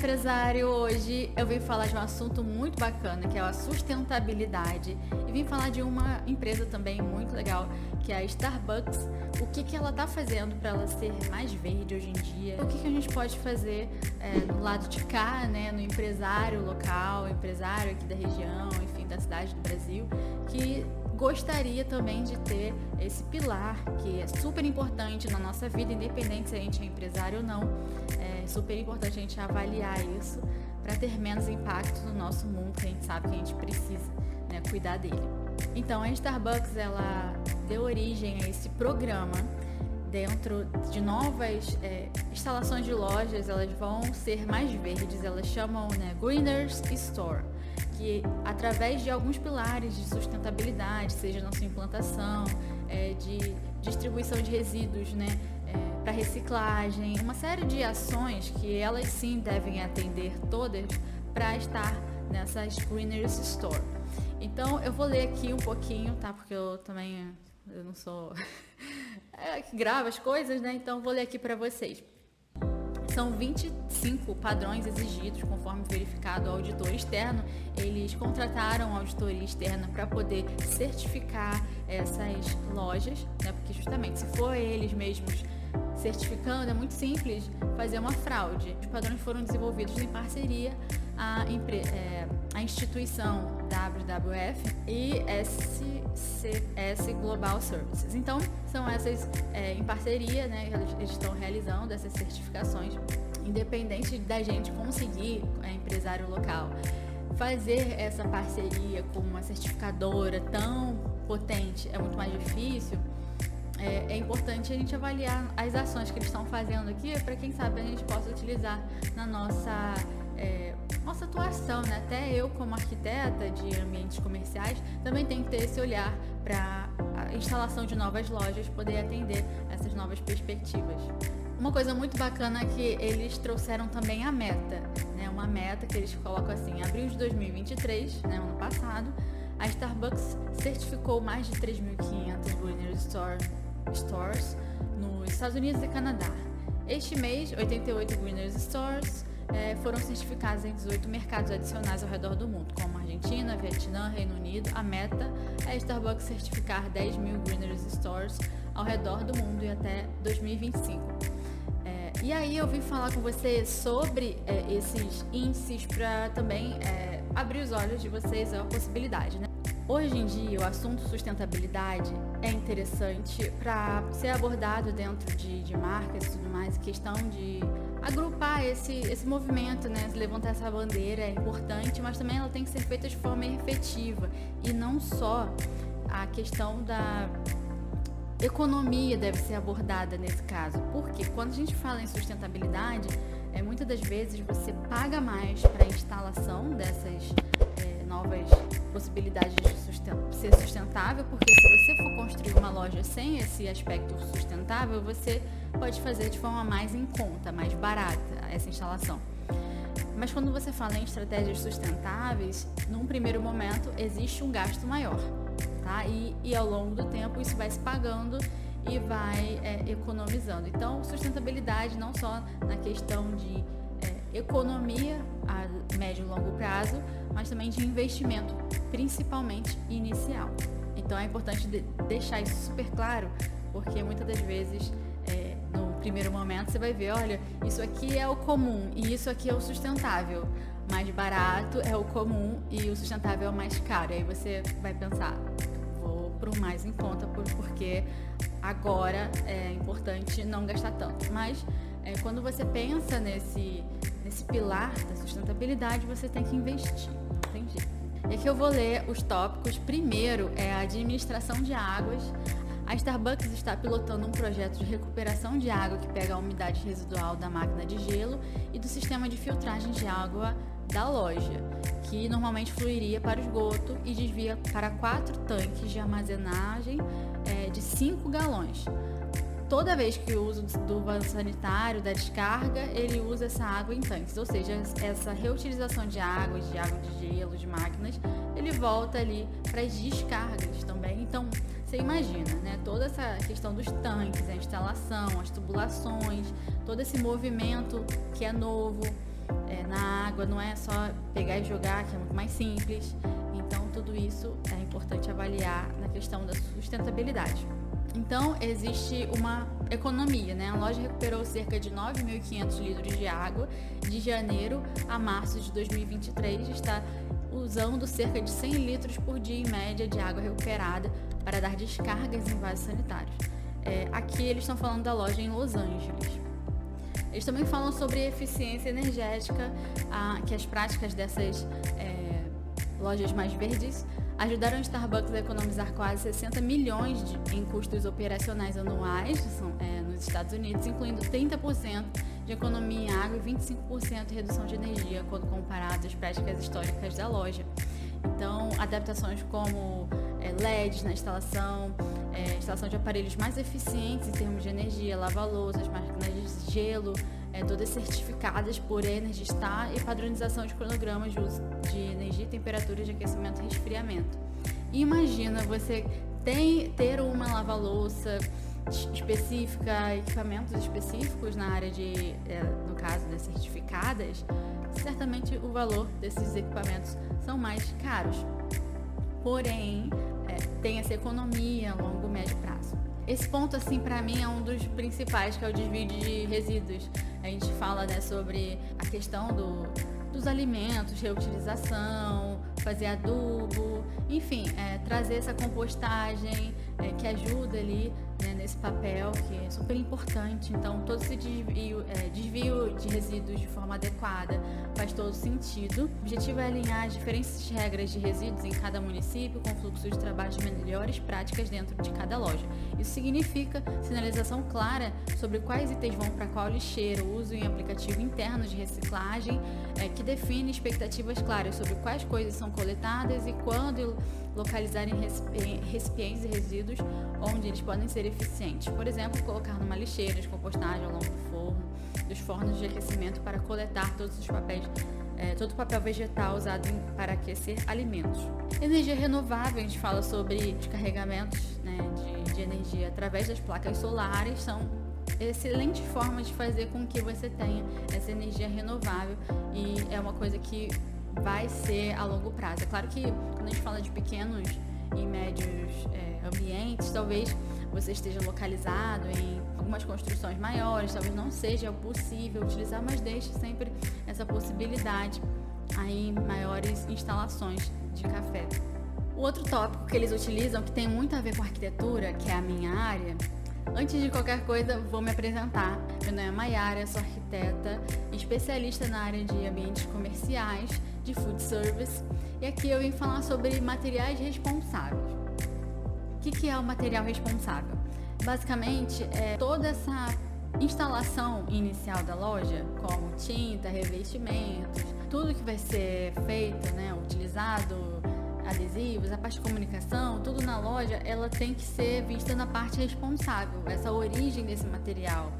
empresário! Hoje eu vim falar de um assunto muito bacana, que é a sustentabilidade, e vim falar de uma empresa também muito legal, que é a Starbucks. O que ela está fazendo para ela ser mais verde hoje em dia? O que a gente pode fazer do lado de cá, né, no empresário local, empresário aqui da região, enfim, da cidade do Brasil, que gostaria também de ter esse pilar que é super importante na nossa vida, independente se a gente é empresário ou não. É super importante a gente avaliar isso para ter menos impacto no nosso mundo, que a gente sabe que a gente precisa, né, cuidar dele. Então, a Starbucks, ela deu origem a esse programa. Dentro de novas instalações de lojas, elas vão ser mais verdes, elas chamam, né, Greeners Store, que através de alguns pilares de sustentabilidade, seja na sua implantação, de distribuição de resíduos, né, para reciclagem, uma série de ações que elas sim devem atender todas para estar nessas Greeners Store. Então eu vou ler aqui um pouquinho, tá? Porque eu não sou que grava as coisas, né? Então vou ler aqui para vocês. São 25 padrões exigidos, conforme verificado ao auditor externo. Eles contrataram a auditoria externa para poder certificar essas lojas, né? Porque justamente se for eles mesmos certificando, é muito simples fazer uma fraude. Os padrões foram desenvolvidos em parceria a instituição WWF e SCS Global Services. Então, são essas em parceria, né? Eles estão realizando essas certificações, independente da gente conseguir, empresário local, fazer essa parceria com uma certificadora tão potente é muito mais difícil. É importante a gente avaliar as ações que eles estão fazendo aqui para, quem sabe, a gente possa utilizar na nossa atuação, né? Até eu, como arquiteta de ambientes comerciais, também tenho que ter esse olhar para a instalação de novas lojas, poder atender essas novas perspectivas. Uma coisa muito bacana é que eles trouxeram também a meta, né? Uma meta que eles colocam assim: em abril de 2023, né, ano passado, a Starbucks certificou mais de 3.500 Greener Stores nos Estados Unidos e Canadá. Este mês, 88 Greener Stores foram certificados em 18 mercados adicionais ao redor do mundo, como Argentina, Vietnã, Reino Unido. A meta é a Starbucks certificar 10.000 Greener Stores ao redor do mundo e até 2025. E aí eu vim falar com você sobre esses índices para também abrir os olhos de vocês à possibilidade, né? Hoje em dia, o assunto sustentabilidade é interessante para ser abordado dentro de marcas e tudo mais, questão de agrupar esse movimento, né? Levantar essa bandeira é importante, mas também ela tem que ser feita de forma efetiva, e não só a questão da economia deve ser abordada nesse caso, porque quando a gente fala em sustentabilidade, muitas das vezes você paga mais para a instalação dessas novas possibilidades de ser sustentável, porque se você for construir uma loja sem esse aspecto sustentável, você pode fazer de forma mais em conta, mais barata essa instalação. Mas quando você fala em estratégias sustentáveis, num primeiro momento existe um gasto maior, tá? E ao longo do tempo isso vai se pagando e vai economizando. Então, sustentabilidade não só na questão de economia a médio e longo prazo, mas também de investimento, principalmente inicial. Então é importante deixar isso super claro, porque muitas das vezes no primeiro momento você vai ver, olha, isso aqui é o comum e isso aqui é o sustentável. Mais barato é o comum e o sustentável é o mais caro. Aí você vai pensar, vou para o mais em conta porque agora é importante não gastar tanto. Mas quando você pensa nesse pilar da sustentabilidade, você tem que investir, não tem jeito. E aqui eu vou ler os tópicos. Primeiro é a administração de águas. A Starbucks está pilotando um projeto de recuperação de água que pega a umidade residual da máquina de gelo e do sistema de filtragem de água da loja, que normalmente fluiria para o esgoto, e desvia para 4 tanques de armazenagem de 5 galões. Toda vez que o uso do vaso sanitário, da descarga, ele usa essa água em tanques, ou seja, essa reutilização de água de gelo, de máquinas, ele volta ali para as descargas também. Então, você imagina, né, toda essa questão dos tanques, a instalação, as tubulações, todo esse movimento que é novo, na água, não é só pegar e jogar, que é muito mais simples. Então, tudo isso é importante avaliar na questão da sustentabilidade. Então, existe uma economia, né? A loja recuperou cerca de 9.500 litros de água de janeiro a março de 2023 e está usando cerca de 100 litros por dia em média de água recuperada para dar descargas em vasos sanitários. Aqui eles estão falando da loja em Los Angeles. Eles também falam sobre eficiência energética, que as práticas dessas lojas mais verdes ajudaram a Starbucks a economizar quase 60 milhões em custos operacionais anuais nos Estados Unidos, incluindo 30% de economia em água e 25% de redução de energia, quando comparado às práticas históricas da loja. Então, adaptações como LEDs na instalação de aparelhos mais eficientes em termos de energia, lava-louças, máquinas de gelo, todas certificadas por Energy Star, e padronização de cronogramas de uso de energia, temperaturas de aquecimento e resfriamento. E imagina você ter uma lava-louça específica, equipamentos específicos na área no caso das certificadas, certamente o valor desses equipamentos são mais caros. Porém, tem essa economia a longo e médio prazo. Esse ponto, assim, para mim é um dos principais, que é o desvio de resíduos. A gente fala, né, sobre a questão dos alimentos, reutilização, fazer adubo, enfim, trazer essa compostagem que ajuda ali, né, nesse papel, que é super importante. Então, todo esse desvio de resíduos de forma adequada faz todo sentido. O objetivo é alinhar as diferentes regras de resíduos em cada município, com fluxo de trabalho de melhores práticas dentro de cada loja. Isso significa sinalização clara sobre quais itens vão para qual lixeira, uso em aplicativo interno de reciclagem, que define expectativas claras sobre quais coisas são coletadas e quando localizar em recipientes e resíduos onde eles podem ser eficientes. Por exemplo, colocar numa lixeira de compostagem ao longo dos fornos de aquecimento para coletar todo o papel vegetal usado para aquecer alimentos. Energia renovável, a gente fala sobre os carregamentos, né, de energia através das placas solares, são excelente forma de fazer com que você tenha essa energia renovável, e é uma coisa que vai ser a longo prazo. É claro que quando a gente fala de pequenos e médios ambientes, talvez você esteja localizado em algumas construções maiores, talvez não seja possível utilizar, mas deixe sempre essa possibilidade aí em maiores instalações de café. O outro tópico que eles utilizam, que tem muito a ver com arquitetura, que é a minha área. Antes de qualquer coisa, vou me apresentar. Meu nome é Mayara, sou arquiteta e especialista na área de ambientes comerciais, de food service, e aqui eu vim falar sobre materiais responsáveis. O que é o material responsável? Basicamente, é toda essa instalação inicial da loja, como tinta, revestimentos, tudo que vai ser feito, né, utilizado, adesivos, a parte de comunicação, tudo na loja, ela tem que ser vista na parte responsável. Essa origem desse material,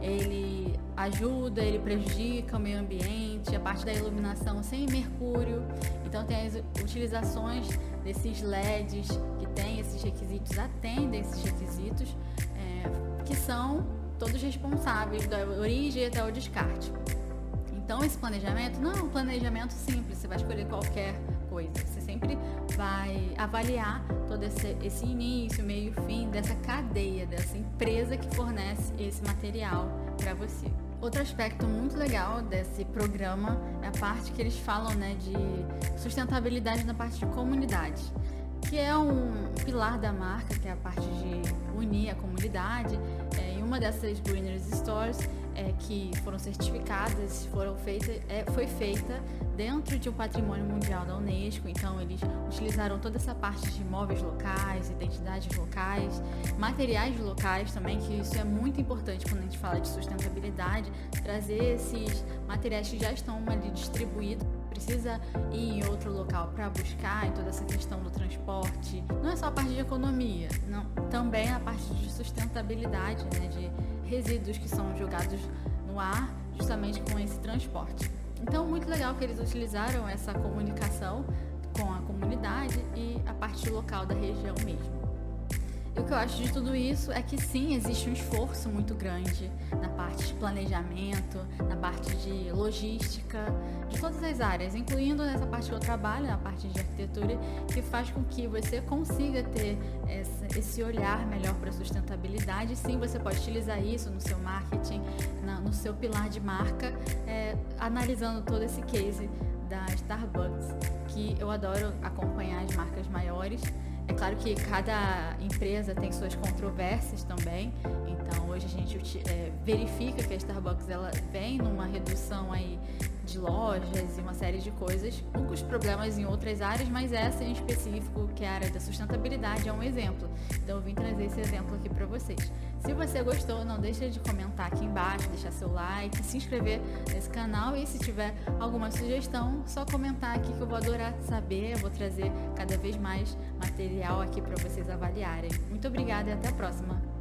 ele ajuda, ele prejudica o meio ambiente, a parte da iluminação sem mercúrio. Então tem as utilizações desses LEDs que tem esses requisitos, atendem esses requisitos, que são todos responsáveis da origem até o descarte. Então esse planejamento não é um planejamento simples, você vai escolher qualquer coisa, você sempre vai avaliar todo esse início, meio e fim dessa cadeia, dessa empresa que fornece esse material para você. Outro aspecto muito legal desse programa é a parte que eles falam, né, de sustentabilidade na parte de comunidade, que é um pilar da marca, que é a parte de unir a comunidade. Em uma dessas Greeners Stores que foram certificadas, foi feita dentro de um patrimônio mundial da Unesco. Então eles utilizaram toda essa parte de móveis locais, identidades locais, materiais locais também, que isso é muito importante quando a gente fala de sustentabilidade, trazer esses materiais que já estão ali distribuídos, precisa ir em outro local para buscar, em toda essa questão do transporte. Não é só a parte de economia, não, também a parte de sustentabilidade, né, de resíduos que são jogados no ar justamente com esse transporte. Então, muito legal que eles utilizaram essa comunicação com a comunidade e a parte local da região mesmo. E o que eu acho de tudo isso é que sim, existe um esforço muito grande na parte de planejamento, na parte de logística, de todas as áreas, incluindo nessa parte que eu trabalho, na parte de arquitetura, que faz com que você consiga ter esse olhar melhor para a sustentabilidade. Sim, você pode utilizar isso no seu marketing, no seu pilar de marca, analisando todo esse case da Starbucks, que eu adoro acompanhar as marcas maiores. É claro que cada empresa tem suas controvérsias também, então hoje a gente verifica que a Starbucks ela vem numa redução aí de lojas e uma série de coisas, poucos problemas em outras áreas, mas essa em específico, que é a área da sustentabilidade, é um exemplo. Então eu vim trazer esse exemplo aqui para vocês. Se você gostou, não deixe de comentar aqui embaixo, deixar seu like, se inscrever nesse canal e se tiver alguma sugestão, só comentar aqui que eu vou adorar saber, eu vou trazer cada vez mais material aqui para vocês avaliarem. Muito obrigada e até a próxima!